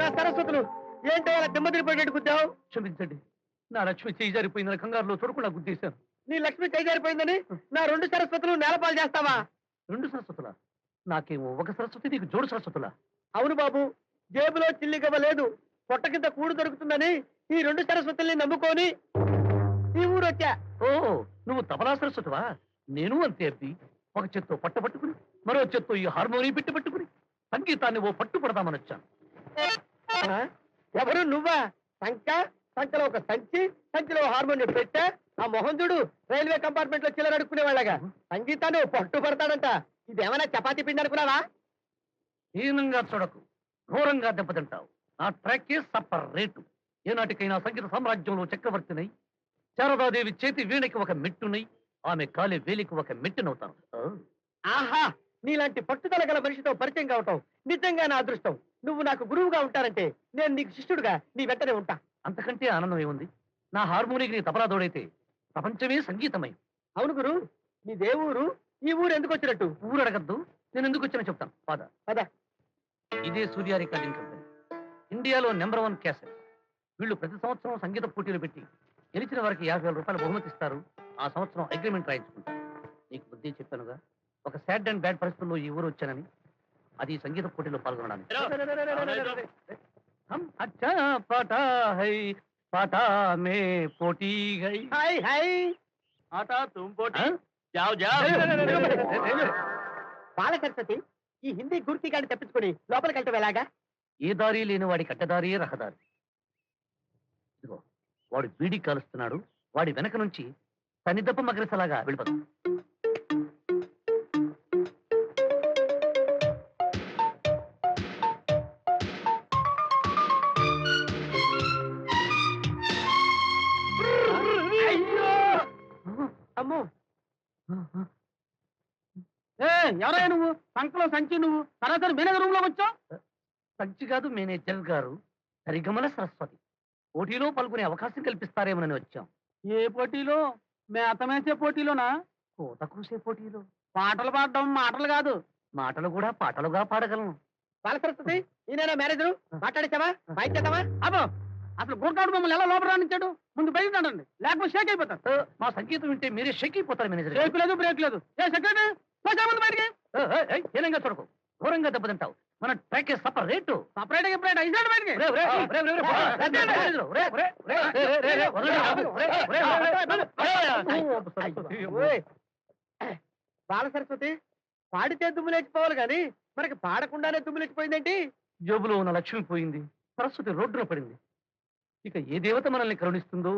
నా సరస్వతులు ఏంటో అలా దిమ్మదిరిపోయినట్టు గుద్దావు? క్షమించండి, నా లక్ష్మి చేయి జారిపోయిందని కంగారులో చూడకుండా గుద్దేశాను. నీ లక్ష్మి చేజారిపోయిందని నా 2 సరస్వతులు నేలపాలు చేస్తావా? 2 సరస్వతుల? నాకేమో ఒక సరస్వతి, నీకు జోడు సరస్వతుల? అవును బాబు, జేబులో చిల్లిగవ్వ లేదు, పొట్ట కింద కూడు దొరుకుతుందని ఈ 2 సరస్వతుల్ని నమ్ముకొని ఈ ఊరు వచ్చా. ఓ, నువ్వు తబలా సరస్వతివా? నేను అంతే అబ్బి. ఒక చేత్తో పట్ట పట్టుకుని మరో చేత్తో ఈ హార్మోనియం పెట్టి పట్టుకుని సంగీతాన్ని ఓ పట్టు పడదామని వచ్చాను. ఆ? ఎవరు నువ్వా? సంచలో ఒక సంచిలో హార్మోనియం పెట్టా. ఆ మొహం చూడు, రైల్వే కంపార్ట్మెంట్ లో చిల్లర అడుక్కునే వాళ్ళగా సంగీతాన్ని ఓ పట్టు పడతాడంట. ఇదేమైనా చపాతీ పిండి అనుకున్నావా? హీనంగా చూడకు, ఘోరంగా దెబ్బతింటావు. నా ట్రాక్ సప్పర్ రేటు. ఏనాటికైనా సంగీత సామ్రాజ్యంలో చక్రవర్తినై శారదాదేవి చేతి వీణకి ఒక మెట్టునై ఆమె కాలి వేలికి ఒక మెట్టునవుతాను. ఆహా, నీలాంటి పట్టుదల గల మనిషితో పరిచయం కావటం నిజంగా నా అదృష్టం. నువ్వు నాకు గురువుగా ఉంటానంటే నేను నీకు శిష్యుడుగా నీ వెంటనే ఉంటా. అంతకంటే ఆనందం ఏముంది? నా హార్మోనికి నీ తబలా దోడైతే ప్రపంచమే సంగీతమై. అవును గురు, నీ దేవురు ఈ ఊరు ఎందుకు వచ్చినట్టు? ఊరు అడగద్దు, నేను ఎందుకు వచ్చానో చెప్తాను. పద. పద. ఇదే సూర్య రికార్డింగ్ కంపెనీ, ఇండియాలో నెంబర్ 1 క్యాసెట్. వీళ్ళు ప్రతి సంవత్సరం సంగీత పోటీలు పెట్టి గెలిచిన వారికి 50,000 రూపాయలు బహుమతి ఇస్తారు. ఆ సంవత్సరం అగ్రిమెంట్ రాయించుకుంటారు. నీకు బుద్ధి చెప్పానుగా, ఒక సాడ్ అండ్ బ్యాడ్ పరిస్థితుల్లో ఈ ఊరు వచ్చానని. అది సంగీత పోటీలో పాల్గొనడానికి. हम अच्छा पाटा है, पाटा में पोटी गई. Hi hi. आटा तुम पोटी, जाओ जाओ. బాల సరస్వతి, ఈ హిందీ గుర్తి గాని తప్పించుకుని లోపలికి వెళ్ళటం ఎలాగా? ఏ దారి లేని వాడికి అడ్డదారి రహదారి. ఇదిగో, వాడు బీడి కాలుస్తున్నాడు, వాడి వెనక నుంచి సన్నిదప్ప మగరిసలాగా వెళ్ళిపోతాం. అమ్మో, ఎవరయ్యా నువ్వు? సంకలో సంచి నువ్వు సరాసరి మేనేజర్ రూమ్ లో వచ్చావు. సంచి కాదు మేనేజర్ గారు, సరిగమల సరస్వతి. పోటీలో పాల్గొనే అవకాశం కల్పిస్తారేమోనని వచ్చాం. ఏ పోటీలో? మేతమేసే పోటీలోనా? కోత కూసే పోటీలో. పాటలు పాడడం మాటలు కాదు, మాటలు కూడా పాటలుగా పాడగలను. బాల సరస్వతి, ఈయన మేనేజరు. మాట్లాడేసావా? వాయించేద్దామా? అబ్బో, అసలు గుర్తాడు మమ్మల్ని ఎలా లోపల రానిచ్చాడు? ముందు బయట రండి, లేకపోతే షేక్ అయిపోతారు. మా సంగీతం వింటే మీరే షేక్ అయిపోతారు మేనేజర్. షేక్ లేదు, బ్రేక్ లేదు. ఏ సెక్రటరీ, ముందు బయటికి. ఏనంగా చూడకు, ఘోరంగా దెబ్బతింటావు. మన ట్రాక్ సపర్ రేటు. సపరేట్ గిపరేట్ ఐసాడు బయటికి. బాల సరస్వతి, పాడితే దుమ్ములేచిపోవాలి గాని మనకి పాడకుండానే దుమ్ములేచిపోయిందేంటి? జోబులో ఉన్న లక్ష్మి పోయింది, సరస్వతి రోడ్డున పడింది. ఇక ఏ దేవత మనల్ని కరుణిస్తుందో.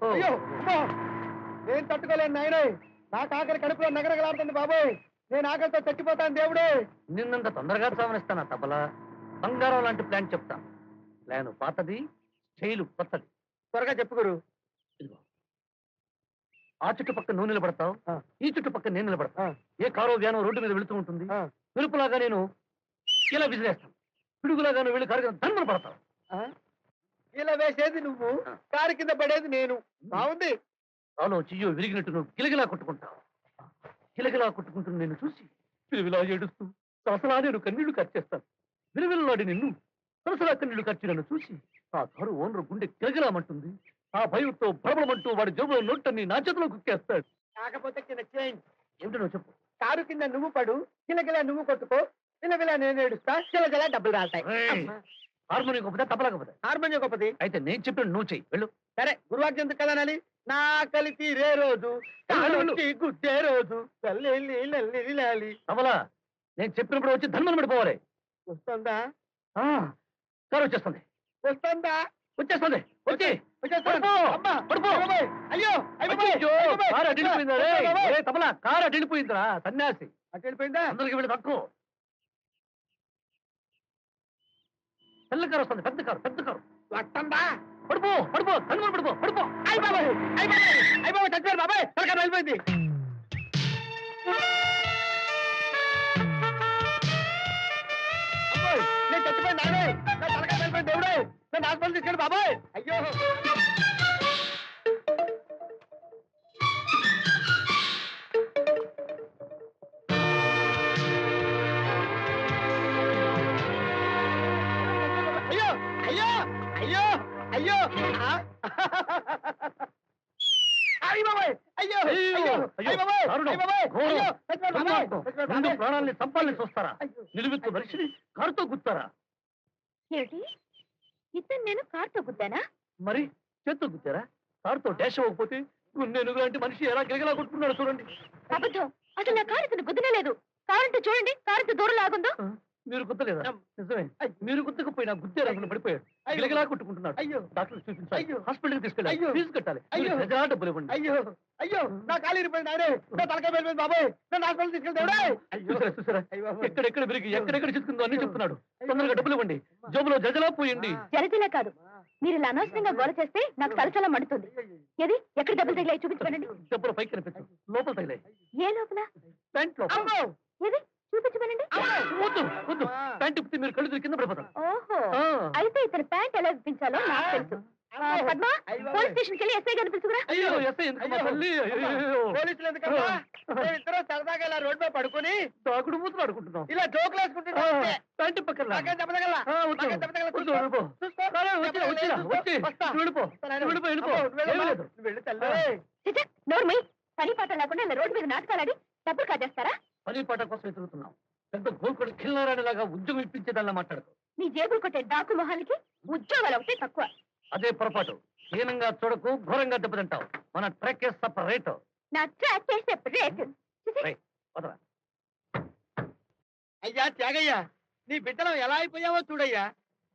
అయ్యో, అమ్మో, నేను తట్టుకోలేను నాయన. నాకు ఆఖరి కడుపులో నగరగలాడుతుంది బాబోయ్. నేను ఆకలితో చచ్చిపోతాను దేవుడు. నిన్నంత తొందరగా చావనిస్తానా తబలా? బంగారం లాంటి ప్లాన్ చెప్తాను. ప్లాన్ పాతది, స్టైలు కొత్తది. త్వరగా చెప్పు గురు. ఇదిగో, ఆ చుట్టుపక్క నువ్వు నిలబడతావు, ఈ చుట్టుపక్క నేను నిలబడతా. ఏ కారో వ్యానో రోడ్డు మీద వెళుతూ ఉంటుంది. పిలుపులాగా నేను ఇలా విసిరేస్తాను, పిడుగులాగా నువ్వు వెళ్ళి కారు ధన్మన పడతావు. ఇలా వేసేది నువ్వు, కారు కింద పడేది నేను. బాగుంది. కాలో చెయ్యో విరిగినట్టు నువ్వు గిలగిలా కొట్టుకుంటావు. గిలగిలా కొట్టుకుంటున్న నేను చూసి విలువిలా ఏడుస్తూ సరసలా నేను కన్నీళ్లు ఖర్చేస్తాను. విలువిల్లాడి నిన్ను సరసలా కన్నీళ్లు ఖర్చు నన్ను చూసి ఆ కారు ఓనరు గుండె గిలగిలామంటుంది. ఆ భయంతో భ్రమమంటూ వాడి జోబులో నోట్టని నా చేతిలో కుక్కేస్తాడు. కాకపోతే కింద చేయండి. ఏమిటో నువ్వు చెప్పు. కారు కింద నువ్వు పడు, గిలగిలా నువ్వు కొట్టుకో, విలవిలా నేను ఏడుస్తా, గిలగిలా డబ్బులు రాస్తాయి. హార్మోనియం గొప్పదా తబలా గొప్పదా? హార్మోనియం గొప్పది. అయితే నేను చెప్పిన నువ్వు చెయ్యి, వెళ్ళు. సరే, గురువాజ్ఞ ఎందుకు కదా అనాలి? నా ఆకలి తీరే రోజు, కాలుకి గుద్దే రోజు, లాలి. తబలా నేను చెప్పినప్పుడు వచ్చి ధన్మన పడిపోవాలి. వస్తుందా? కారు వచ్చేస్తుంది. వస్తుందా? వచ్చేస్తుంది. వచ్చి అయ్యో, కారు అడ్డిపోయిందా? తబలా కారు అడ్డిపోయిందిరా సన్యాసి. అటు వెళ్ళిపోయిందా? అందరికి వెళ్ళి తక్కువ. పెద్ద కారు వస్తుంది, పెద్ద కారు, పెద్ద కారు వస్తుందా? పడిపో పడిపో ధన్మన పడిపో పడిపో. అయిపోయి చచ్చారు బాబాయ్, తలకారు వెళ్ళిపోయింది. నేను చచ్చిపోయి వెళ్ళిపోయింది నాయనే, నా తలకాయ వెళ్ళిపోయింది దేవుడే, నన్ను హాస్పిటల్ తీసుకెళ్ళి బాబాయ్. అయ్యో అయ్యో అయ్యో అయ్యో అయ్యో ఆ? అయ్య బాబాయ్ అయ్యో అయ్యో అయ్య బాబాయ్ దారుణం, అయ్య బాబాయ్ ఘోరం, అయ్యో చచ్చిపోయాడు బాబాయ్, దుర్మార్గం. చచ్చిపోయాడు ముందు బాబాయ్. ప్రాణాల్ని చంపాలని చూస్తారా? అయ్యో. నిలువెత్తు మనిషిని కారుతో గుత్తారా? ఏమిటి ఇతను నేను కార్తో గుద్దానా? మరి చేత్తో గుద్దారా? కారుతో డాష్ అవ్వకపోతే నేను లాంటి మనిషి ఎలా గిరగలా కొట్టుకున్నాడు చూడండి. అబద్ధం, అసలు నా కారు ఇతను గుద్దనే లేదు. కారంటే చూడండి, కారంత దూరం లాగుందో. మీరు గుద్దలేదా? నిజమే, మీరు గుద్దకపోయినా గుద్దే రంగులు పడిపోయాడు, గిలగిలా కొట్టుకుంటున్నాడు. అయ్యో డాక్టర్ చూపించాలి, అయ్యో. హాస్పిటల్కి తీసుకెళ్ళాలి, అయ్యో. ఫీజు కట్టాలి, అయ్యో. మీరు ప్రజా డబ్బులు ఇవ్వండి. అయ్యో అయ్యో నా కాలు ఇరిపోయింది నాయనే, నా తలకాయ వెళ్ళిపోయింది బాబాయ్, నన్ను హాస్పిటల్ తీసుకెళ్ళి దేవుడే. అయ్యో చూసారా చూసారా, అయ్య బాబోయ్. ఎక్కడెక్కడ విరిగి ఎక్కడెక్కడ చిక్కుతుందో అన్ని చెప్తున్నాడు. తొందరగా డబ్బులు ఇవ్వండి, జోబులో జజలా పోయింది. జలజల కాదు, మీరు ఇలా అనవసరంగా గోల చేస్తే నాకు తలచల మండుతుంది. ఏది ఎక్కడ దెబ్బలు తగిలాయి చూపించమనండి. డబ్బులు పైకి కనిపించు, లోపల తగిలాయి, ఏ లోపల? ప్యాంట్ లోపల. అమ్మో ఏది చూపించమనండి. వద్దు వద్దు, ప్యాంట్ ఇప్పితే మీరు కళ్ళు తిరిగి కింద పడిపోతారు. ఓహో, ఆ. అయితే ఇతను ప్యాంట్ ఎలా విప్పించాలో నాకు తెలుసు. పద్మ, పోలీస్ స్టేషన్కి వెళ్ళి ఎస్ఐ గారిని పిలుచుకురా. అయ్యో ఎస్ఐ ఎందుకు మా తల్లి? అయ్యో. పోలీసులు ఎందుకమ్మా, మేమిద్దరం సరదాగా ఇలా రోడ్ మీద పడుకుని దాగుడు మూతలు ఆడుకుంటున్నాం. ఇలా జోకులు వేసుకుంటున్నాం. ప్యాంట్ పక్కన నాకేం దెబ్బ తగలలా? నాకేం దెబ్బ తగలలా? వద్దు, వెళ్ళిపో. చూసుకో. సరే, వచ్చి, వచ్చిరా, వచ్చి. వస్తా. వెళ్ళిపో, వస్తాను. వెళ్ళిపో, వెళ్ళిపో. అమ్మో, నువ్వు ఏమీ వెళ్ళమ్మా. లేదు. నువ్వు వెళ్ళు తల్లి. చిచ్చ, నోర్మి, పని పాట లేకుండా ఇలా రోడ్డు మీద నాటకాలాడి డబ్బులు కాజేస్తారా? పని పాట కోసం తిరుగుతున్నాం. పెద్ద గోల్కొండ కిల్లారానిలాగా ఉద్యోగం ఇప్పించేదానిలా మాట్లాడదు. మీ జేబులు కొట్టే డాకు మొహానికి ఉద్యోగాలు ఒకటే తక్కువ. అదే పొరపాటు. హీనంగా చూడకు, ఘోరంగా దెబ్బతింటావు. మన ట్రెక్ సపరేట్. నా ట్రాక్ చేసే రేట్. వదరా. అయ్యా త్యాగయ్య, నీ బిడ్డలం ఎలా అయిపోయావో చూడయ్యా.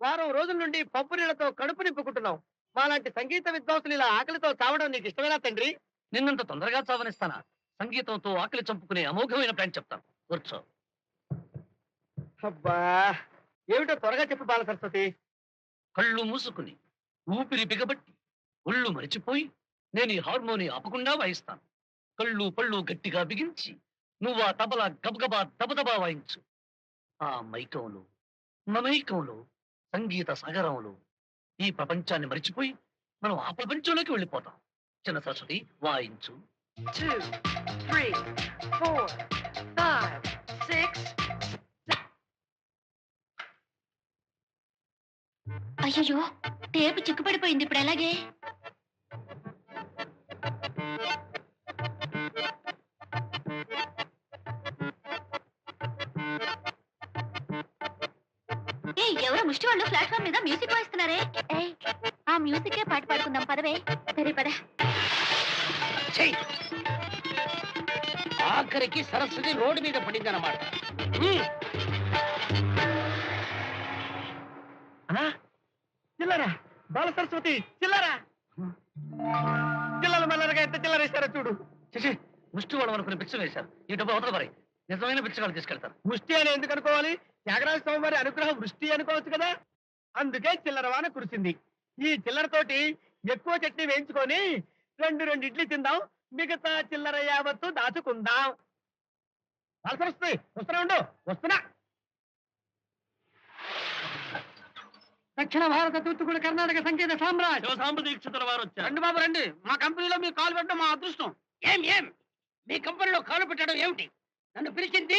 వారం రోజుల నుండి పప్పు నీళ్లతో కడుపు నింపుకుంటున్నాం. మాలాంటి సంగీత విద్వాంసులు ఇలా ఆకలితో చావడం నీకు ఇష్టమేనా తండ్రి? నిన్నంత తొందరగా చావనిస్తానా? సంగీతంతో ఆకలి చంపుకునే అమోఘమైన ప్లాన్ చెప్తాను, కూర్చో. అబ్బా, ఏమిటో త్వరగా చెప్పు బాల సరస్వతి. కళ్ళు మూసుకుని ఊపిరి బిగబట్టి ఒళ్ళు మరిచిపోయి నేను ఈ హార్మోని ఆపకుండా వాయిస్తాను. కళ్ళు పళ్ళు గట్టిగా బిగించి నువ్వు ఆ తబలా గబగబా దబదబా వాయించు. ఆ మైకంలో మమైకంలో సంగీత సాగరంలో ఈ ప్రపంచాన్ని మరిచిపోయి మనం ఆ ప్రపంచంలోకి వెళ్ళిపోతాం. చిన్న సరస్వతి వాయించు. 2, 3, 4, 5, 6. అయ్యో, టేపు చిక్కుపడిపోయింది. ఇప్పుడు ఎలాగే? ఎవరో ముష్టి వాళ్ళు ప్లాట్ఫామ్ మీద మ్యూజిక్ వాయిస్తున్నారే. ఆ మ్యూజికే పాట పాడుకుందాం పదవే. సరే పద. ఆఖరికి సరస్వతి రోడ్డు మీద పడిందన్నమాట. చిల్లరా బాల సరస్వతి, చిల్లరా. చిల్లల మల్లరగా ఎంత చిల్లరేశారో చూడు. చేసి ముష్టి వాడు అనుకుని పిచ్చ వేశారు. ఈ డబ్బు అవతల మరి నిజమైన పిచ్చగాళ్ళు తీసుకెళ్తారు. ముష్టి అని ఎందుకు అనుకోవాలి? త్యాగరాజ స్వామి వారి అనుగ్రహం వృష్టి అనుకోవచ్చు కదా. అందుకే చిల్లరవాన కురిసింది. ఈ చిల్లరతోటి ఎక్కువ చట్నీ వేయించుకొని రెండు ఇడ్లీ తిందాం, మిగతా చిల్లర యావత్తు దాచుకుందాం. బాల సరస్వతి వస్తున్నా, ఉండు వస్తున్నా. దక్షిణ భారత తూర్పుగూడ కర్ణాటక సంగీత సామ్రాట్ శివసాంబ దీక్షితుల వారు వచ్చారు. రండి బాబు రండి. మా కంపెనీలో మీ కాలు పెట్టడం మా అదృష్టం. ఏం మీ కంపెనీలో కాలు పెట్టడం ఏమిటి? నన్ను పిలిచింది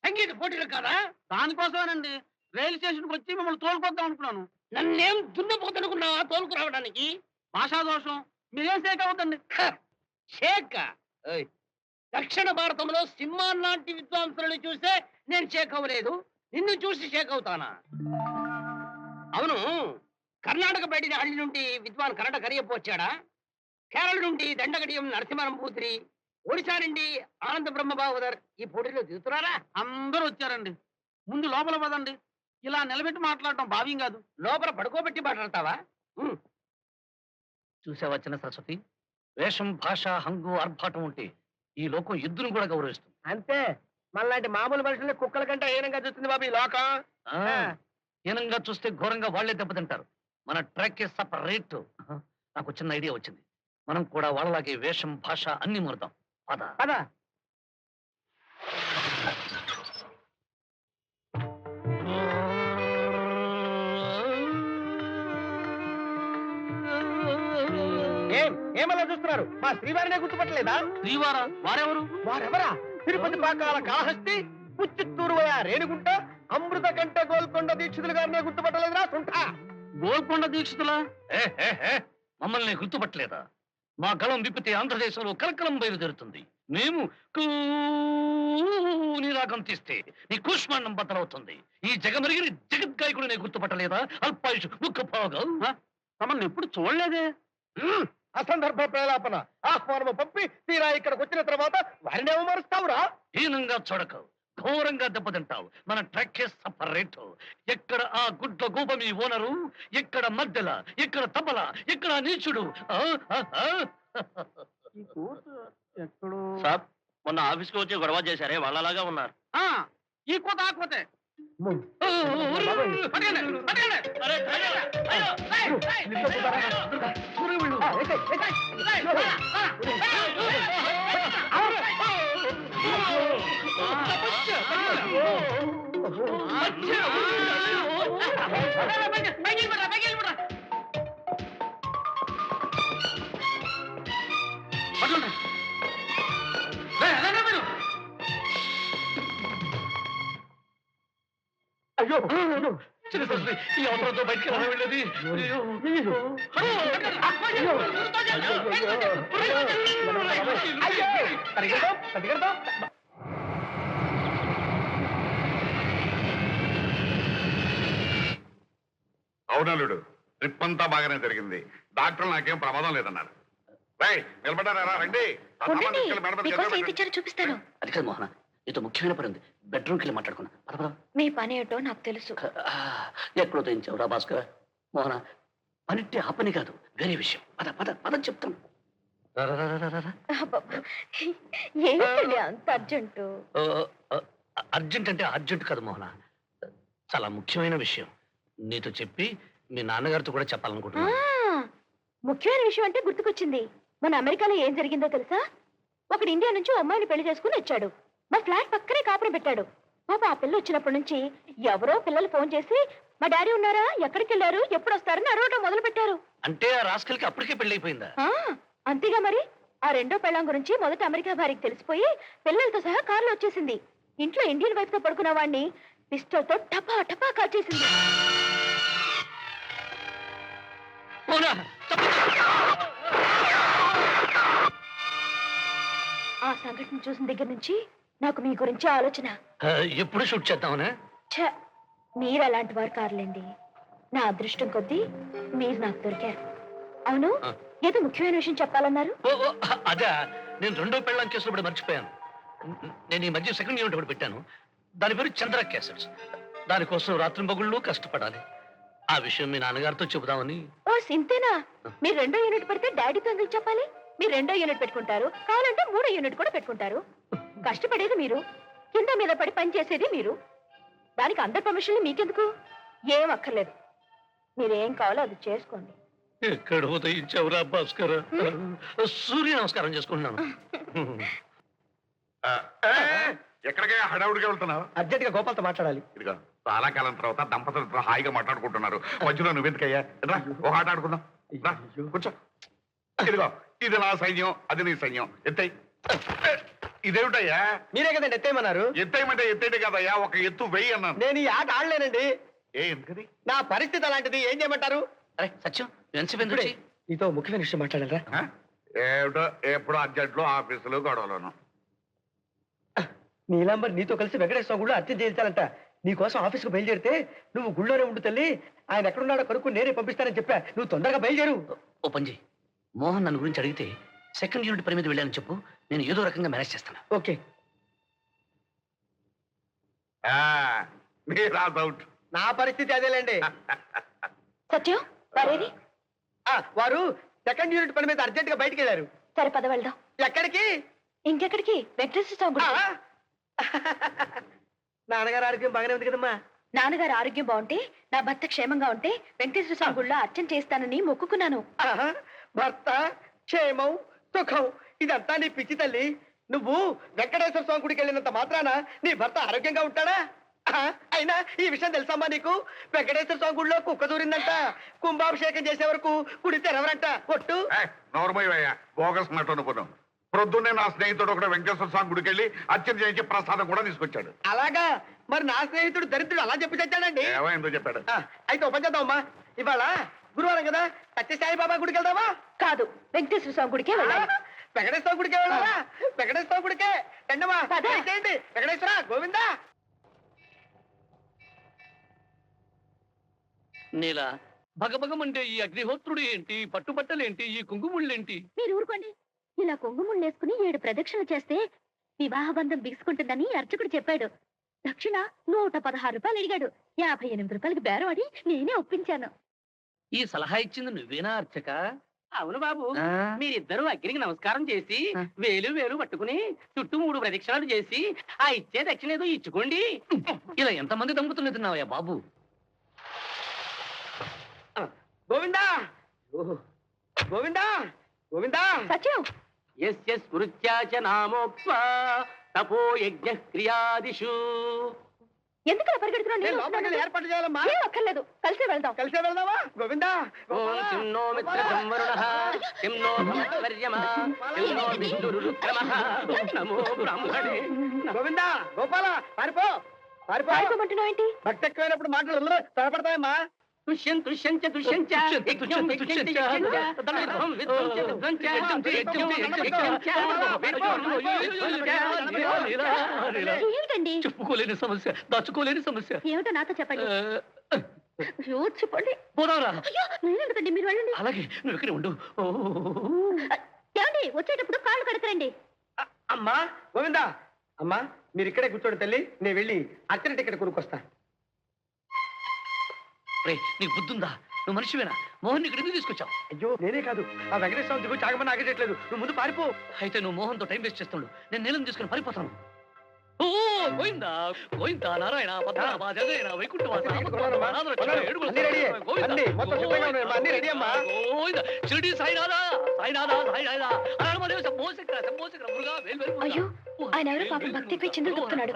సంగీత పోటీలు కాదా? దానికోసమేనండి రైలు స్టేషన్కి వచ్చి మిమ్మల్ని తోలుకొద్దాం అనుకున్నాను. నన్నేం దున్నపోతనుకున్నావా తోలుకు రావడానికి? భాషా దోషం, మీరేం సేక అవుతండి. షేక్ దక్షిణ భారతంలో సింహాల్లాంటి విద్వాంసులను చూసే నేను షేక్ అవ్వలేదు, నిన్ను చూసి షేక్ అవుతానా? అవును, కర్ణాటక బయటి హళ్ళి నుండి విద్వాన్ కన్నడ కరియప్ప వచ్చాడా? కేరళ నుండి దండగడియం నరసింహనంభూతిరి, ఒడిశా నుండి ఆనంద బ్రహ్మ భాగవదర్ ఈ పోటీలో దిగుతున్నారా? అందరూ వచ్చారండి. ముందు లోపల పదండి. ఇలా నిలబెట్టి మాట్లాడటం భావ్యం కాదు. లోపల పడుకోబెట్టి మాట్లాడతావా? చూసావా చిన్న సరస్వతి, వేషం భాష హంగు ఆర్భాటం ఉంటే ఈ లోకం ఎద్దును కూడా గౌరవిస్తుంది. అంతే, మనలాంటి మామూలు మనుషుల్ని కుక్కల కంటే హీనంగా చూస్తుంది బాబు ఈ లోకం. హీనంగా చూస్తే ఘోరంగా వాళ్లే దెబ్బతింటారు. మన ట్రాక్ సపరేట్. నాకు చిన్న ఐడియా వచ్చింది. మనం కూడా వాళ్ళలాగే వేషం భాష అన్ని ముడదాం. పద పద. ఏమలా చూస్తున్నారు? మా శ్రీవారినే గుర్తుపట్టలేదా? శ్రీవారా వారెవరు? వారెవరా? తిరుపతి పాకాల కాళహస్తి, పుచ్చిత్తూరు రేణుగుంట, అమృత కంట గోల్కొండ దీక్షితులు గారినే గుర్తుపట్టలేదురా సుంఠ? గోల్కొండ దీక్షితులా? మమ్మల్ని గుర్తుపట్టలేదా? మా గళం విప్పితే ఆంధ్రదేశంలో కలకలం బయలుదేరుతుంది. మేము నీ రాగం తీస్తే నీ కూష్మాండం బద్దలవుతుంది. ఈ జగమరిగిరి జగద్గాయకుడు నేను గుర్తుపట్టలేదా? అల్పాయుషు ముక్కపోగా మమ్మల్ని ఎప్పుడు చూడలేదే. అసందర్భ ప్రలాపన. ఆహ్వానము పంపి తీరా ఇక్కడికి వచ్చిన తర్వాత వారిని అవమానిస్తావురా? హీనంగా చూడకు, ఘోరంగా దెబ్బతింటావు. మన ట్రక్ సపరేట్. ఎక్కడ ఆ గుడ్ల గూబ మీ ఓనరు, ఎక్కడ మధ్యల, ఎక్కడ తబల, ఎక్కడ నీచుడు. సాబ్ మొన్న ఆఫీస్కి వచ్చి గొడవ చేశారే వాళ్ళలాగా ఉన్నారు. ఈ కోత ఆ కోతే. అయ్యో చిన్నసరి ఈ అవసరంతో బయటికి ఎలా వెళ్ళేది? అవునలుడు ట్రిప్ అంతా బాగానే జరిగింది. డాక్టర్ నాకేం ప్రమాదం లేదన్నారు. నిలబడ్డారా? రండి. ఆ సామాన్ తీసుకెళ్ళి మేడం మీద చేతిలో పెట్టండి. చూపిస్తాను. అది కాదు మోహన, నీతో ముఖ్యమైన పని ఉంది. బెడ్రూమ్కి వెళ్ళి మాట్లాడుకున్నా. పద. మీ పని ఏంటో నాకు తెలుసు. ఎక్కడో తెంచావు రా భాస్కర్. మోహన, పనిట్టే ఆ పని కాదు, వేరే విషయం. పద పద పద చెప్తాను. ఏంటండి అంత అర్జెంటు? అర్జెంట్ అంటే అర్జెంట్ కాదు మోహన, చాలా ముఖ్యమైన విషయం. నీతో చెప్పి మీ నాన్నగారితో కూడా చెప్పాలనుకుంటున్నా. ముఖ్యమైన విషయం అంటే గుర్తుకొచ్చింది. మన అమెరికాలో ఏం జరిగిందో తెలుసా? ఒకడు ఇండియా నుంచి ఓ అమ్మాయిని పెళ్లి చేసుకుని వచ్చాడు. మా ఫ్లాట్ పక్కనే కాపురం పెట్టాడు. పాప ఆ పిల్ల వచ్చినప్పటి నుంచి ఎవరో పిల్లలు ఫోన్ చేసి మా డాడీ ఉన్నారా, ఎక్కడికి వెళ్ళారు, ఎప్పుడు వస్తారని అడగటం మొదలు పెట్టారు. అంటే ఆ రాస్కల్కి అప్పటికే పెళ్ళైపోయిందా? అంతేగా మరి. ఆ రెండో పెళ్ళాం గురించి మొదట అమెరికా భార్యకి తెలిసిపోయి పిల్లలతో సహా కారులో వచ్చేసింది. ఇంట్లో ఇండియన్ వైఫ్ తో పడుకున్న వాడిని పిస్టల్ తో టపా టపా కాల్చేసింది. ఆ సంఘటన చూసిన దగ్గర నుంచి నాకు మీ గురించి ఆలోచన. ఎప్పుడు షూట్ చేద్దామనే? మీరు అలాంటి వారు కారులేండి. నా అదృష్టం కొద్దీ మీరు నాకు దొరికారు. అవును, ఏదో ముఖ్యమైన విషయం చెప్పాలన్నారు. అదే, నేను రెండో పెళ్ళాం కేసులో కూడా మర్చిపోయాను. నేను ఈ మధ్య సెకండ్ యూనిట్ ఒకటి పెట్టాను. దాని పేరు చంద్ర క్యాసెట్స్. దానికోసం రాత్రింబగుళ్ళు కష్టపడాలి. ఆ విషయం మీ నాన్నగారితో చెబుదామని. ఓ సింతేనా? మీరు రెండో యూనిట్ పెడితే డాడీతో ఎందుకు చెప్పాలి? మీరు రెండో యూనిట్ పెట్టుకుంటారు, కావాలంటే మూడో యూనిట్ కూడా పెట్టుకుంటారు. కష్టపడేది మీరు, కింద మీద పడి పని చేసేది మీరు. దానికి అందరి పర్మిషన్ మీకెందుకు? ఏం అక్కర్లేదు. మీరేం కావాలో అది చేసుకోండి. ఎక్కడ ఉదయించావురా భాస్కర్? సూర్య నమస్కారం చేసుకుంటున్నాను. ఎక్కడికే హడావుడిగా వెళ్తున్నావు? అర్జెంట్ గా గోపాల్తో మాట్లాడాలి. ఇదిగో చాలా కాలం తర్వాత దంపతులు హాయిగా మాట్లాడుకుంటున్నారు. మధ్యలో నువ్వెందుకయ్యా? రా, ఒక ఆట ఆడుకుందాం. రా, కూర్చో. ఇదిగో ఇది నా సైన్యం, అది నీ సైన్యం. ఎత్తై. ఇదేమిటయ్యా? మీరే కదండి ఎత్తేయమన్నారు. ఎత్తేయమంటే ఎత్తేటి కదయ్యా, ఒక ఎత్తు వెయ్యి అన్నాను. నేను ఈ ఆట ఆడలేనండి. ఎందుకది? నా పరిస్థితి అలాంటిది. ఏం చేయమంటారు? అరే సత్యం, ఎంతసేపు నీతో ముఖ్యమైన విషయం మాట్లాడారా? ఏమిటో ఎప్పుడు అర్జెంట్లు, ఆఫీసులు, గొడవలను. నీలాంబర్ నీతో కలిసి వెంకటేశ్వర గుళ్ళు అర్జెంట్ చేయించాలంట. నీకోసం ఆఫీస్కు బయలుదేరితే నువ్వు గుళ్ళోనే ఉండు తల్లి, ఆయన ఎక్కడున్నాడో కనుక్కు నేనే పంపిస్తానని చెప్పా. నువ్వు తొందరగా బయలుదేరు. ఓ పని చేయి, మోహన్ నన్ను గురించి అడిగితే సెకండ్ యూనిట్ పని మీద వెళ్ళానని చెప్పు. నేను ఏదో రకంగా మేనేజ్ చేస్తాను. ఓకే. డౌట్. నా పరిస్థితి అదేలేండి. సత్యం వారేది? వారు సెకండ్ యూనిట్ పని మీద అర్జెంట్ గా బయటికి వెళ్ళారు. సరే పద వెళ్దాం. ఎక్కడికి? ఇంకెక్కడికి? వెంకటేశ్వర స్వామి గుడికి. నాన్నగారు ఆరోగ్యం బాగానే ఉంది కదమ్మా? నాన్నగారు ఆరోగ్యం బాగుంటే, నా భర్త క్షేమంగా ఉంటే వెంకటేశ్వర స్వామి గుడిలో అర్చన చేస్తానని మొక్కుకున్నాను. భర్త క్షేమం సుఖం ఇదంతా నీ పిచ్చి తల్లి. నువ్వు వెంకటేశ్వర స్వామి గుడికి వెళ్ళినంత మాత్రాన నీ భర్త ఆరోగ్యంగా ఉంటాడా? అయినా ఈ విషయం తెలుసమ్మా నీకు? వెంకటేశ్వర స్వామి గుడిలో కుక్క దూరిందంట. కుంభాభిషేకం చేసే వరకు గుడి తెరవరంట. ఒట్టు. నోర్మయ్యా బోగస్ మాట అనుకున్నాం. ప్రొద్దున్నే నా స్నేహితుడు ఒకటి వెంకటేశ్వర స్వామి గుడికి వెళ్ళి అర్చన చేయించి ప్రసాదం కూడా తీసుకొచ్చాడు. అలాగా? మరి నా స్నేహితుడు దరిద్రుడు అలా చెప్పి తెచ్చాడండి. ఎందుకు చెప్పాడు? అయితే ఓ పని చేద్దామమ్మా, ఇవాళ గురువారం కదా, సత్య సాయిబాబా గుడికి వెళ్దామా? కాదు, వెంకటేశ్వర స్వామి గుడికే వెళ్ళాలి. వెంకటేశ్వర గుడికే వెళ్ళాలా? వెంకటేశ్వర గుడికే రండమ్మా. పద. చేయండి. వెంకటేశ్వర గోవిందా. నీల భగభగమంటే ఈ అగ్నిహోత్రుడు ఏంటి, పట్టుబట్టలేంటి, ఈ కుంకుముళ్ళేంటి? మీరు ఊరుకోండి. ఇలా కొంగుముళ్ళు వేసుకుని 7 ప్రదక్షిణలు చేస్తే వివాహ బంధం బిగుసుకుంటుందని అర్చకుడు చెప్పాడు. దక్షిణ 116 రూపాయలు అడిగాడు. 58 రూపాయలకి బేరం ఆడి నేనే ఒప్పించాను. ఈ సలహా ఇచ్చింది నువ్వేనా అర్చక? అవును బాబు, ఆ? మీరిద్దరూ అగ్నికి నమస్కారం చేసి ఆ. వేలు వేలు పట్టుకుని చుట్టూ 3 ప్రదక్షిణాలు చేసి ఆ ఇచ్చే దక్షిణ ఏదో ఇచ్చుకోండి. ఇలా ఎంతమంది దంపతులు తిన్నావయ్యా బాబు? గోవిందా. ఓహో. గోవిందా. గోవిందా. సత్యం, యస్య స్మృత్యాచ నామోక్త్వా తపో యజ్ఞ క్రియాదిషు. ఎందుకు అలా పరిగెడుతున్నావు? నేను నేను లోపలికి వెళ్ళి వస్తున్నాను. ఏర్పాటు చేయాలమ్మా. ఏం అక్కర్లేదు, కలిసే వెళ్దాం. కలిసే వెళ్దామా? గోవిందా. ఓం కిం నో మిత్రజం వరుణః, కిం నో భగవద్వర్యమా, కిం నో విష్ణురుక్రమః, నమో బ్రాహ్మణే. గోవిందా. గోపాల పారిపో. పారిపో. పారిపోమంటున్నావు ఏంటి? భక్తి ఎక్కువైనప్పుడు మాటలు త్వరపడతాయమ్మా. తుష్యం తుష్యంచ తుష్యంచ యజ్ఞం యజ్ఞంచ యజ్ఞంచ విధ్వం విధ్వంచ విధ్వంచ యజ్ఞం యజ్ఞంచ ఏమిటండి? చెప్పుకోలేని సమస్య, దాచుకోలేని సమస్య. ఏమిటో నాతో చెప్పండి. అయ్యో, చెప్పండి. పోదాంరా. అయ్యో, నేనెందుకండి, మీరు వెళ్ళండి. అలాగే నువ్వు ఇక్కడే ఉండు. ఏమండి, వచ్చేటప్పుడు కాళ్ళు కడకరండి. అమ్మా. గోవిందా. అమ్మా మీరు ఇక్కడే కూర్చోండి తల్లి, నేను వెళ్ళి అర్చన టికెట్ కొనుక్కొస్తా. రే, నీకు బుద్ధుందా? నువ్వు మనిషివేనా? మోహన్ ఇక్కడికి తీసుకొచ్చావు. అయ్యో నేనే కాదు, ఆ వెంకటేశ్వర స్వామి దిగు చాగమని ఆగేటట్లేదు. నువ్వు ముందు పారిపో. అయితే నువ్వు మోహన్తో టైం వేస్ట్ చేస్తున్నాడు. నేను నీళ్ళని తీసుకుని పారిపోతాను. ఓ గోవిందా, గోవిందా, నారాయణ, పద్మనాభ, జగదేన, వైకుంఠవాస, అన్ని రెడీ. అన్ని మొత్తం సిద్ధంగా ఉన్నాయి. అన్ని రెడీ అమ్మా. గోవిందా, షిరిడి సాయినాథా, సాయినాథా, సాయినాథా, హరహరమదేవ, శంభో శంకర, శంభో శంకర, మురుగా, వేల్ వేల్ మురుగా. అయ్యో, ఆయన ఎవరో పాపం భక్తికి చిందులు తొక్కుతున్నాడు.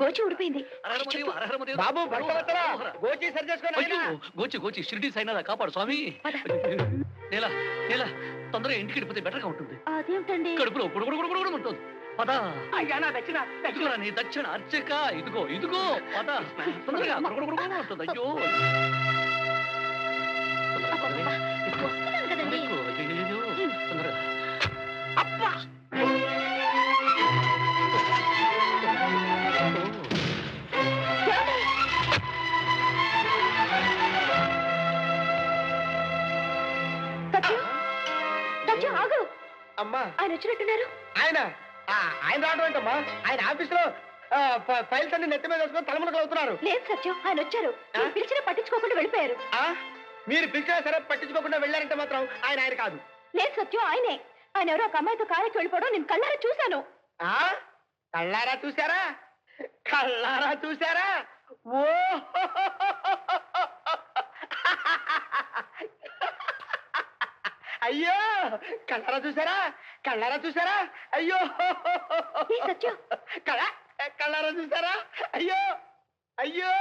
గోచి ఊడిపోయింది. హరహరమదేవ, హరహరమదేవ. బాబు భక్తవత్తరా, గోచి సరి చేసుకోండి. అయ్యో, గోచి గోచి, షిరిడి సాయినాథా కాపాడు స్వామి. నేల నేల తొందరగా ఇంటికి వెళ్ళిపోతే బెటర్గా ఉంటుంది. అదేమిటండి? కడుపులో గుడుగుడు ఉంటుంది. పద. అయ్యా నా దక్షిణ ఇదిగోరా నీ దక్షిణ అర్చక. ఇదిగో ఇదిగో పద. తొందరగా గుడుగుడు ఉంటుంది. అయ్యో అబ్బబ్బబ్బా, వస్తున్నాను కదండి. ఎక్కు. అయ్యయ్యయ్యో. తొందరగా. అబ్బా. సత్యం, సత్యం, ఆగు. అమ్మా ఆయన వచ్చినట్టున్నారు. ఆయన రావడం ఏంటమ్మా? ఆయన ఆఫీసులో ఫైల్స్ అన్ని నెత్తి మీద వేసుకొని తలమునకలు అవుతున్నారు. లేదు సత్యం, ఆయన వచ్చారు. మీరు పిలిచినా పట్టించుకోకుండా వెళ్ళిపోయారు. మీరు పిలిచినా సరే పట్టించుకోకుండా వెళ్ళారంటే మాత్రం ఆయన కాదు. లేదు సత్యం, ఆయనే. ఆయన ఎవరో ఒక అమ్మాయితో కారెక్కి వెళ్ళిపోవడం నేను కళ్ళారా చూశాను. కళ్ళారా చూసారా? కళ్ళారా చూసారా? ఓ అయ్యో, కళ్ళారా చూసారా? కళ్ళారా చూసారా? అయ్యో ఏ సత్యం? కళ్ళారా చూసారా? అయ్యో అయ్యో.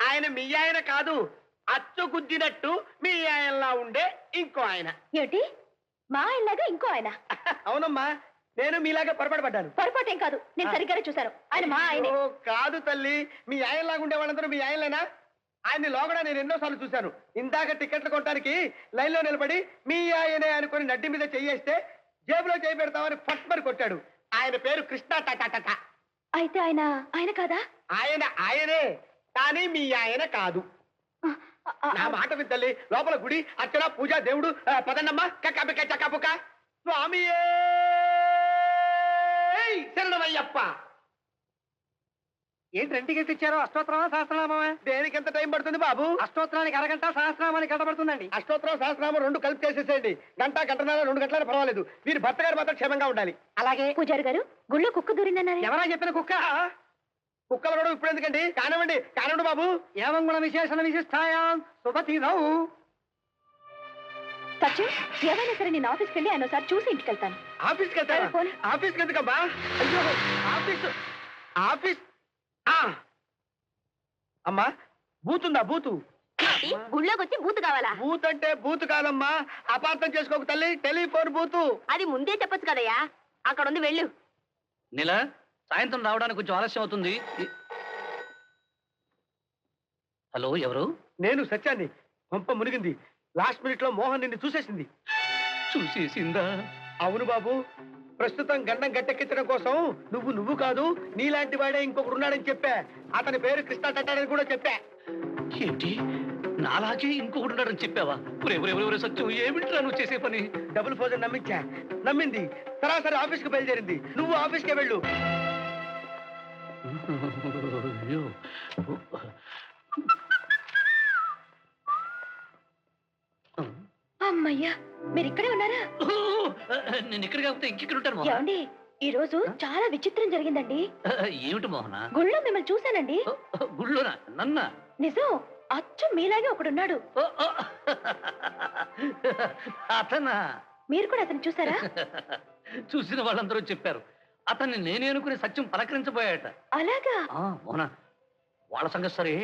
ఆయన మీ ఆయన కాదు, అచ్చు గుద్దినట్టు మీ ఆయనలా ఉండే ఇంకో ఆయన. ఏమిటి? మా ఆయనలాగా ఇంకో ఆయన? అవునమ్మా, నేను మీలాగా పొరపాటు పడ్డాను. పొరపాటేం కాదు, నేను సరిగ్గానే చూశాను. ఆయన మా ఆయనే. ఓ, కాదు తల్లి, మీ ఆయనలాగా ఉండే వాళ్ళందరూ మీ ఆయనలేనా? ఆయన్ని లోగడ నేను ఎన్నోసార్లు చూశాను. ఇందాక టికెట్లు కొట్టడానికి లైన్ లో నిలబడి మీ ఆయనే అనుకుని నడ్డి మీద చెయ్యేస్తే జేబులో చేయి పెడతామని ఫట్ కొట్టాడు. ఆయన పేరు కృష్ణ టట. అయితే ఆయన ఆయన కాదా? ఆయనే, కానీ మీ ఆయన కాదు. నా మాట విద్దల్లి, లోపల గుడి, అర్చన, పూజ, దేవుడు. పదన్నమ్మా. కక్కబిక్క చక్కబుక్క. స్వామి శరణమయ్యప్ప. ఏంటి రెండు టికెట్ ఇచ్చారు? అష్టోత్తరమా సహస్రనామా? దేనికి ఎంత టైం పడుతుంది బాబు? అష్టోత్తరానికి అరగంట, సహస్రనామానికి గంట పడుతుందండి. అష్టోత్తరం సహస్రనామం 2 కలిపి చేసేసేయండి. గంటన్నర 2 గంటలైనా పర్వాలేదు. మీరు భర్త గారు మాత్రం క్షేమంగా ఉండాలి. అలాగే. పూజారి గారు, గుళ్ళో కుక్క దూరిందన్నారు. ఎవరా చెప్పిన కుక్క? కుక్కలు కూడా ఇప్పుడు ఎందుకండి? కానివ్వండి బాబు. ఏవం గుణ విశేషణ విశిష్టాయాం శుభతిథౌ. సచ్చు ఏమైనా సరే నేను ఆఫీస్కి వెళ్ళి ఆయన ఒకసారి చూసి ఇంటికి వెళ్తాను. ఆఫీస్కి వెళ్తారా? సరే, పోనీ. ఆఫీస్కి ఎందుకమ్మా? అయ్యో ఆఫీస్ అమ్మా, బూత్ ఉందా? బూతు గుళ్ళోకి వచ్చి బూత్ కావాలా? బూత్ అంటే బూత్ కాదమ్మా, అపార్థం చేసుకోక తల్లి, టెలిఫోన్ బూతు. అది ముందే చెప్పొచ్చు కదయ్యా. అక్కడ ఉంది, వెళ్ళు. నీలా సాయంత్రం రావడానికి కొంచెం ఆలస్యం అవుతుంది. హలో, ఎవరు? నేను సత్యాన్ని. పంప మునిగింది. లాస్ట్ మినిట్ లో మోహన్ నిన్ను చూసేసింది. చూసేసిందా? అవును బాబు, ప్రస్తుతం గండం గట్టెక్కించడం కోసం నువ్వు కాదు, నీలాంటి వాడే ఇంకొకడు ఉన్నాడని చెప్పా. అతని పేరు కృష్ణ టట్టాడని కూడా చెప్పా. ఏంటి, నాలాగే ఇంకొకటి ఉన్నాడని చెప్పావా? ఒరే సత్యం, ఏమిట్రా నువ్వు చేసే పని? డబుల్ ఫోజన్ నమ్మించా. నమ్మింది. సరాసరి ఆఫీస్ కి బయలుదేరింది. నువ్వు ఆఫీస్కే వెళ్ళు. అయ్యో. అమ్మయ్యా, మీరు ఇక్కడే ఉన్నారా? నేను ఇక్కడ కాకపోతే ఇంకెక్కడ ఉంటాను మోహన. ఏమండి, ఈ రోజు చాలా విచిత్రం జరిగిందండి. ఏమిటి మోహన? గుళ్ళో మిమ్మల్ని చూశానండి. గుళ్ళోనా? నన్నా? నిజం, అచ్చం మీలాగే ఒకడున్నాడు. అతనా? మీరు కూడా అతను చూసారా? చూసిన వాళ్ళందరూ చెప్పారు అతన్ని నేనే అనుకుని సత్యం పలకరించబోయాట. అలాగా? మోహన, వాళ్ళ సంగతి సరే,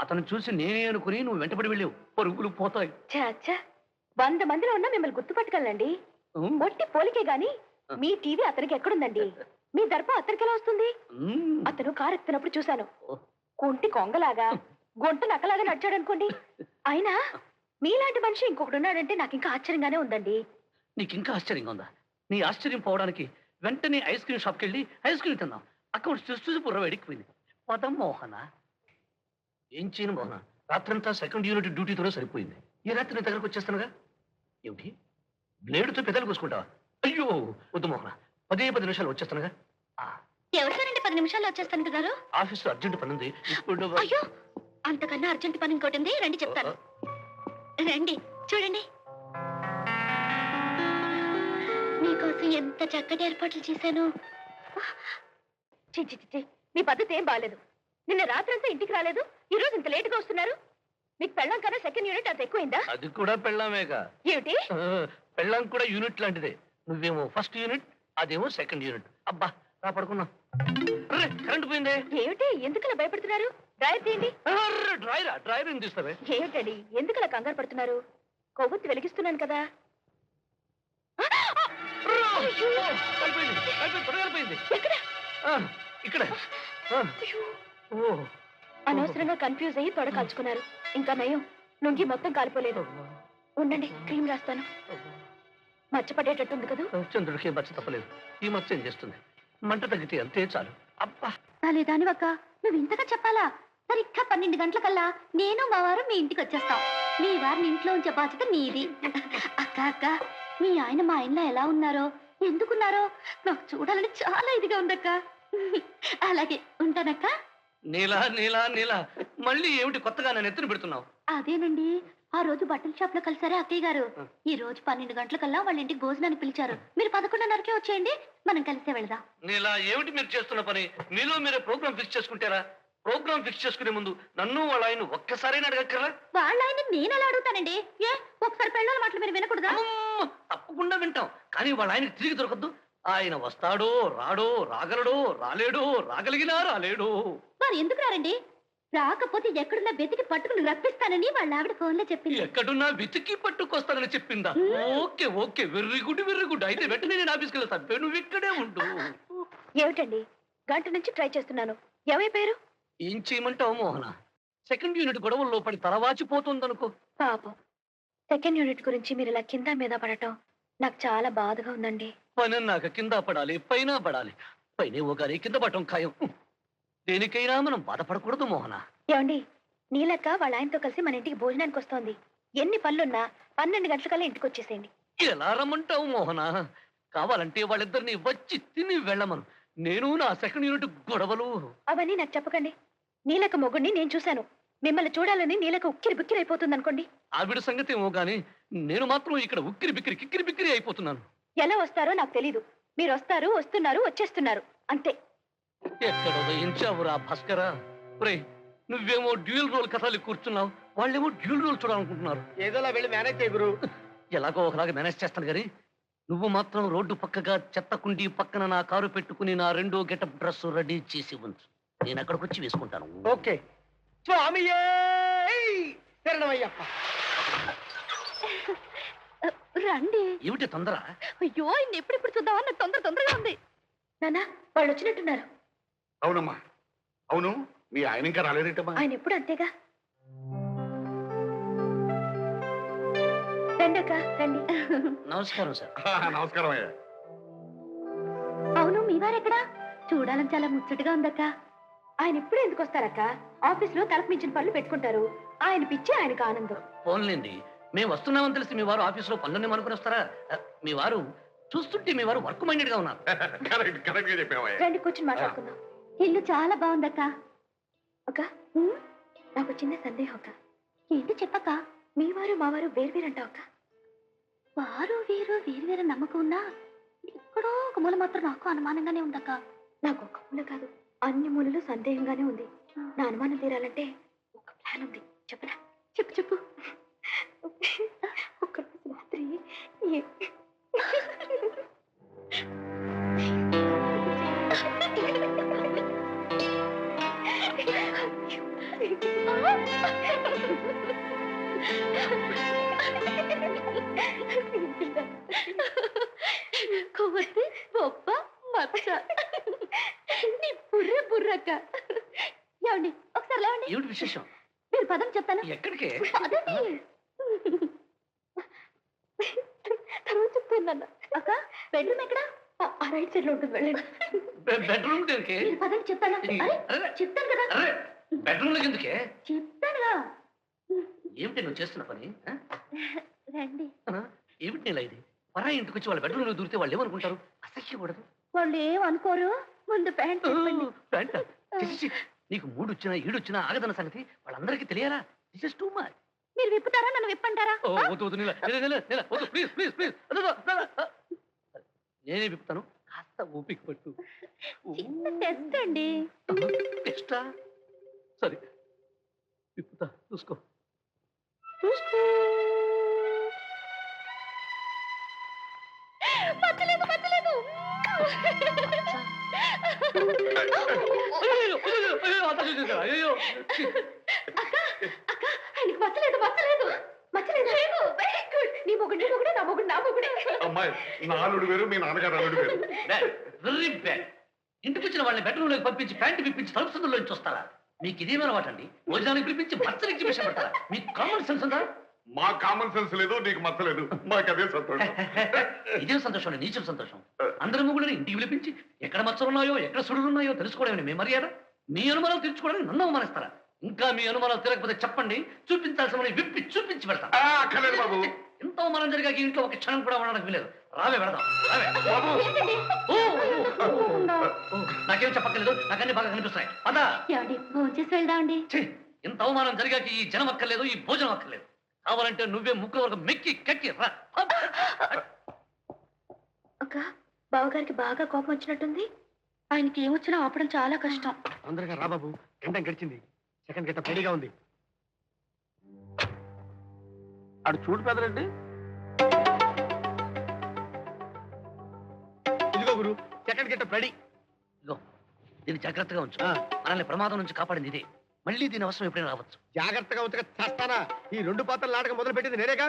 అతను చూసి నేనే అనుకుని నువ్వు వెంటబడి వెళ్ళావు. పరుగులు పోతాయి. చాచా, 100 మందిలో ఉన్నా మిమ్మల్ని గుర్తుపట్టగలండి. మొట్టి పోలికే గాని మీ టీవీ అతనికి ఎక్కడుందండి? మీ దర్ప అతనికి ఎలా వస్తుంది? అతను కారు ఎక్కుతున్నప్పుడు చూశాను. కుంటి కొంగలాగా, గుంట నక్కలాగా నడిచాడు అనుకోండి. అయినా మీలాంటి మనిషి ఇంకొకడు ఉన్నాడంటే నాకు ఇంకా ఆశ్చర్యంగానే ఉందండి. నీకు ఇంకా ఆశ్చర్యంగా ఉందా? నీ ఆశ్చర్యం పోవడానికి వెంటనే ఐస్ క్రీమ్ షాప్కి వెళ్ళి ఐస్ క్రీమ్ తిందాం. అక్కడ చూసి బుర్ర వెడికిపోయింది. పదం మోహన. ఏం చేయను మోహన, రాత్రంతా సెకండ్ యూనిట్ డ్యూటీతోనే సరిపోయింది. ఈ రాత్రి నీ దగ్గరకు వచ్చేస్తానుగా. ఏమిటి, బ్లేడుతో పెదలు కోసుకుంటావా? అయ్యో వద్దు మోహన, 10 నిమిషాలు వచ్చేస్తానుగా. ఎవరితోనండి 10 నిమిషాల్లో వచ్చేస్తానంటున్నారు? ఆఫీస్లో అర్జెంట్ పని ఉంది ఇప్పుడు. అయ్యో, అంతకన్నా అర్జెంట్ పని ఇంకోటి ఉంది, రండి చెప్తాను. రండి, చూడండి మీకోసం ఎంత చక్కటి ఏర్పాట్లు చేశాను. చి, మీ పద్ధతి ఏం బాగాలేదు. నిన్న రాత్రంతా ఇంటికి రాలేదు, ఈ రోజు ఇంత లేటుగా వస్తున్నారు. మీకు పెళ్ళం కన్నా సెకండ్ యూనిట్ అంత ఎక్కువైందా? అది కూడా పెళ్ళామేగా. ఏమిటి? పెళ్ళం కూడా యూనిట్ లాంటిదే. నువ్వేమో ఫస్ట్ యూనిట్, అదేమో సెకండ్ యూనిట్. అబ్బా, రా పడుకున్నా. కరెంట్ పోయిందే. ఏమిటి, ఎందుకలా భయపడుతున్నారు? డ్రైవర్ తీయండి. డ్రైవర్ ఏం తీస్తావే? ఏమిటండి, ఎందుకలా కంగారు పడుతున్నారు? కొవ్వొత్తి వెలిగిస్తున్నాను కదా. ఎక్కడ? ఇక్కడ. అనవసరంగా కన్ఫ్యూజ్ అయ్యి తొడ కాల్చుకున్నారు. ఇంకా నయం, నుంగి మొత్తం కాలిపోలేదు. ఉండండి, క్రీమ్ రాస్తాను. మచ్చ పడేటట్టుంది కదా. చంద్రుడికి మచ్చ తప్పలేదు. ఈ మచ్చ ఏం చేస్తుంది? మంట తగ్గితే అంతే చాలు. అబ్బా, దానివక్క నువ్వు ఇంతగా చెప్పాలా? సరిగ్గా 12 గంటలకల్లా నేను మా వారు మీ ఇంటికి వచ్చేస్తాం. మీ వారిని ఇంట్లో ఉంచే బాధ్యత నీది. అక్క, మీ ఆయన మా ఆయనలో ఎలా ఉన్నారో, ఎందుకున్నారో నాకు చూడాలని చాలా ఇదిగా ఉందక్క. అలాగే ఉంటానక్క. నీలా నీలా నీలా, మళ్ళీ ఏమిటి కొత్తగా నన్ను ఎత్తున పెడుతున్నావు? అదేనండి, ఆ రోజు బట్టల షాప్ లో కలిసారే అక్కయ్య గారు. ఈ రోజు 12 గంటలకల్లా వాళ్ళ ఇంటికి భోజనానికి పిలిచారు. మీరు 11:30కే వచ్చేయండి, మనం కలిసే వెళదాం. నీలా, ఏమిటి మీరు చేస్తున్న పని? మీలో మీరే ప్రోగ్రామ్ ఫిక్స్ చేసుకుంటారా? ప్రోగ్రామ్ ఫిక్స్ చేసుకునే ముందు నన్ను వాళ్ళ ఆయన ఒక్కసారైనా అడగక్కర్లా? వాళ్ళ ఆయన నేను ఎలా అడుగుతానండి? ఏ ఒకసారి పెళ్ళాల మాటలు మీరు వినకూడదా? తప్పకుండా వింటాం, కానీ వాళ్ళ ఆయనకి తిరిగి దొరకద్దు. ఆయన వస్తాడో రాడో, రాగలడో రాలేడో, రాగలిగినా రాలేడో. వారు ఎందుకు రారండి? రాకపోతే ఎక్కడున్నా వెతికి పట్టుకుని రప్పిస్తానని వాళ్ళ ఆవిడ ఫోన్ లో చెప్పింది. ఎక్కడున్నా వెతికి పట్టుకొస్తానని చెప్పిందా? ఓకే, వెర్రి గుడ్. అయితే వెంటనే నేను ఆఫీస్కి వెళ్తాను. నువ్వు ఇక్కడే ఉండు. ఏమిటండి, గంట నుంచి ట్రై చేస్తున్నాను. ఏమైపోయారు? ఏం చేయమంటావు మోహన? సెకండ్ యూనిట్ గొడవల్లో పడి తలవాచిపోతుందనుకో. పాపం, సెకండ్ యూనిట్ గురించి మీరు ఇలా కింద మీద పడటం నాకు చాలా బాధగా ఉందండి. పని నాకు కింద పడాలి, పైన పడాలి. పైన గారి కింద పడటం ఖాయం. దేనికైనా మనం బాధపడకూడదు మోహన. ఏమండి, నీలక్క వాళ్ళ ఆయనతో కలిసి మన ఇంటికి భోజనానికి వస్తోంది. ఎన్ని పనులున్నా 12 గంటలకల్లా ఇంటికి వచ్చేసేయండి. ఎలా రమ్మంటావు మోహన? కావాలంటే వాళ్ళిద్దరిని వచ్చి తిని వెళ్ళమను. నేను నా సెకండ్ యూనిట్ గొడవలు అవన్నీ నాకు చెప్పకండి. నీలక మొగుడిని నేను చూశాను. మిమ్మల్ని చూడాలని నీలక ఉక్కిరి బిక్కిరి అయిపోతుంది అనుకోండి. ఆవిడ సంగతి ఏమో గాని నేను మాత్రం ఇక్కడ ఉక్కిరి బిక్కిరి అయిపోతున్నాను. ఎలా వస్తారో నాకు తెలీదు. మీరు వస్తారు, వస్తున్నారు, వచ్చేస్తున్నారు అంతే. ఎక్కడ ఉదయించావురా భాస్కరా? నువ్వేమో డ్యూయల్ రోల్ కథలు కూర్చున్నావు, వాళ్ళేమో డ్యూయల్ రోల్ చూడాలనుకుంటున్నారు. ఏదోలా వెళ్ళి మేనేజ్ చేయ గురు. ఎలాగో ఒకలాగా మేనేజ్ చేస్తాను కానీ నువ్వు మాత్రం రోడ్డు పక్కగా చెత్త కుండీ పక్కన నా కారు పెట్టుకుని నా రెండో గెటప్ డ్రెస్ రెడీ చేసి ఉంచు. నేను అక్కడికి వచ్చి వేసుకుంటాను. ఓకే స్వామియే శరణమయ్యప్ప. రండి. ఏమిటి తొందర? అయ్యో ఇన్ని ఎప్పుడు చూద్దామని నాకు తొందరగా ఉంది. నాన్న వాళ్ళు వచ్చినట్టున్నారు. అవునమ్మా అవును, మీ ఆయన ఇంకా రాలేదేటమ్మా? ఆయన ఎప్పుడు అంతేగా. రండి అక్క రండి. నమస్కారం సార్. నమస్కారం అయ్యా. అవును మీ వారెక్కడా? చూడాలని చాలా ముచ్చటగా ఉందక్క. ఆయన ఎప్పుడు ఎందుకు వస్తారక్క? ఆఫీస్ లో తలకు మించిన పనులు పెట్టుకుంటారు. ఆయన పిచ్చి ఆయనకు ఆనందం. ఫోన్లేండి, మేము వస్తున్నామని తెలిసి మీ వారు ఆఫీసులో పనులన్నీ అనుకుని వస్తారా? మీ వారు చూస్తుంటే మీ వారు వర్క్ మైండెడ్ గా ఉన్నారు. కరెక్ట్ గా చెప్పావయ్యా. రండి కూర్చుని మాట్లాడుకుందాం. ఇల్లు చాలా బాగుందక్క. అక్క నాకు చిన్న సందేహం అక్క. ఏంటి చెప్పక్క? మీ వారు మా వారు వేరువేరంటావు అక్క. వారు వీరు వేరువేరు నమ్మకం ఉన్నా ఎక్కడో ఒక మూల మాత్రం నాకు అనుమానంగానే ఉందక్క. నాకు ఒక మూల కాదు, అన్ని మూలలు సందేహంగానే ఉంది. నా అనుమానం తీరాలంటే ఒక ప్లాన్ ఉంది. చెప్పరా? చెప్పు. ఒక్క రోజు రాత్రి కొవ్వొత్తి బొప్ప మచ్చ నీ బుర్రక్క. ఏమండి ఒకసారి లేవండి. ఏమిటి విశేషం? మీరు పదం చెప్తాను. ఎక్కడికే? అదండి తర్వాత చెప్తాను. అక్క బెడ్రూమ్ ఎక్కడ? ఆ రైట్ సైడ్ లో ఉంటుంది, వెళ్ళండి. బెడ్రూమ్ దగ్గరికి. మీరు పదం చెప్తాను. అరే చెప్తాను కదా. అరే బెడ్రూమ్ లోకి ఎందుకే? చెప్తానుగా. ఏమిటి నువ్వు చేస్తున్న పని? రండి. ఏమిటి నీలా ఇది? పరా ఇంటికి వచ్చి వాళ్ళ బెడ్రూమ్ లో దూరితే వాళ్ళు ఏమనుకుంటారు? అసహ్యకూడదు. వాళ్ళు ఏమనుకోరు. ముందు ప్యాంట్ చెప్పండి. ప్యాంట? నీకు మూడు వచ్చినా ఈడొచ్చినా ఆగదన్న సంగతి వాళ్ళందరికీ తెలియాలా? This is too much. మీరు విప్పుతారా నన్ను విప్పంటారా? నేనే విప్పుతాను, కాస్త ఓపిక పట్టు. టెస్ట్ అండి. టెస్టా? సరే విప్పుతా, చూసుకో. పచ్చలేదు. అయ్యో అక్క ఆయనకి మచ్చలేదు. Very good. నీ మొగుడు నా మొగుడే. అమ్మాయి నా అల్లుడు వేరు, మీ నాన్నగారు అల్లుడు వేరు. Very bad. ఇంటికి వచ్చిన వాళ్ళని బెడ్రూమ్ లోకి పంపించి ప్యాంటు విప్పించి తలుపు సందులో చూస్తారా? మీకు ఇదేమీ అలవాటండి? భోజనానికి పిలిపించి మచ్చలు ఎగ్జిబిషన్ పెడతారా? మీకు కామన్ సెన్స్ ఉందా? మా కామన్ సెన్స్ లేదు, నీకు మచ్చలేదు. మాకు అదే సంతోషం. ఇదేం సంతోషం అండి, నీచం సంతోషం. అందరి ముగ్గురిని ఇంటికి పిలిపించి ఎక్కడ మచ్చలున్నాయో ఎక్కడ సుడులున్నాయో తెలుసుకోవడమే మీ మర్యాద. మీ అనుమానాలు తీర్చుకోవడానికి నన్ను అవమానిస్తారా? ఇంకా మీ అనుమానాలు తీరకపోతే చెప్పండి, చూపించాల్సిన విప్పి చూపించి పెడతా. అక్కర్లేదు బాబు. ఎంతో మనం జరిగాక ఇంట్లో ఒక క్షణం కూడా ఉండడానికి వీలేదు. రావే వెళదాం, రావే. నాకేం చెప్పక్కర్లేదు, నాకన్నీ బాగా కనిపిస్తున్నాయి. అదా చేసి వెళ్దామండి. ఇంత అవమానం జరిగాక ఈ జనం అక్కర్లేదు, ఈ భోజనం అక్కర్లేదు. కావాలంటే నువ్వే ముగ్గురు వరకు మెక్కి కక్కి రా. అక్క బావగారికి బాగా కోపం వచ్చినట్టుంది. ఆయనకి ఏమొచ్చినా ఆపడం చాలా కష్టం. తొందరగా రా బాబు, గంట గడిచింది. సెకండ్ గంట రెడీగా ఉంది. అడు చూడు పెదలండి. ఇదిగో గురు, సెకండ్ గంట రెడీ. ఇదిగో దీన్ని జాగ్రత్తగా ఉంచు. మనల్ని ప్రమాదం నుంచి కాపాడింది ఇదే. మళ్ళీ దీని అవసరం ఎప్పుడైనా రావచ్చు. జాగ్రత్తగా ఉంచక చస్తానా? ఈ రెండు పాత్రలు నాటకం మొదలు పెట్టింది నేనేగా.